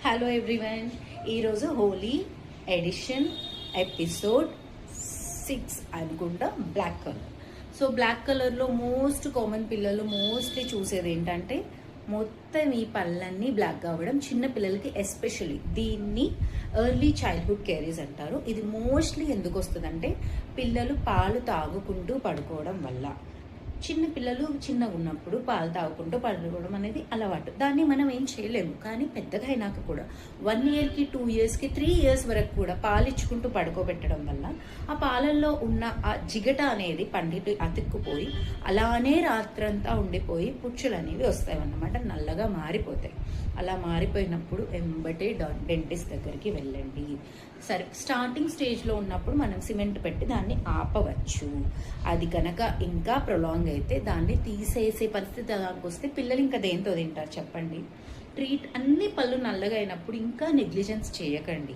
Hello everyone, ఈరోజు Holi edition episode 6 అనుకుంటా. Black colour. So black కలర్లో మోస్ట్ కామన్ పిల్లలు మోస్ట్లీ చూసేది ఏంటంటే మొత్తం ఈ పళ్ళన్నీ బ్లాక్ అవ్వడం. చిన్న పిల్లలకి ఎస్పెషల్లీ దీన్ని ఎర్లీ చైల్డ్హుడ్ కేరీస్ అంటారు. ఇది మోస్ట్లీ ఎందుకు వస్తుందంటే పిల్లలు పాలు తాగుకుంటూ పడుకోవడం వల్ల. చిన్న పిల్లలు చిన్నగా ఉన్నప్పుడు పాలు తాగుకుంటూ పడుకోవడం అనేది అలవాటు. దాన్ని మనం ఏం చేయలేము. కానీ పెద్దగా అయినాక కూడా 1 ఇయర్కి 2 ఇయర్స్కి 3 ఇయర్స్ వరకు కూడా పాలు ఇచ్చుకుంటూ పడుకోబెట్టడం వల్ల ఆ పాలల్లో ఉన్న ఆ జిగట అనేది పండిటి అతుక్కుపోయి అలానే రాత్రంతా ఉండిపోయి పుచ్చులు అనేవి వస్తాయి అన్నమాట. నల్లగా మారిపోతాయి. అలా మారిపోయినప్పుడు ఎంబటే డెంటిస్ట్ దగ్గరికి వెళ్ళండి. సరే, స్టార్టింగ్ స్టేజ్లో ఉన్నప్పుడు మనం సిమెంట్ పెట్టి దాన్ని ఆపవచ్చు. అది కనుక ఇంకా ప్రొలాంగ్ అయితే దాన్ని తీసేసే పరిస్థితి దానికి వస్తే పిల్లలు ఇంకా దేంతో తింటారు చెప్పండి. అన్ని పళ్ళు నల్లగా అయినప్పుడు ఇంకా నెగ్లిజెన్స్ చేయకండి.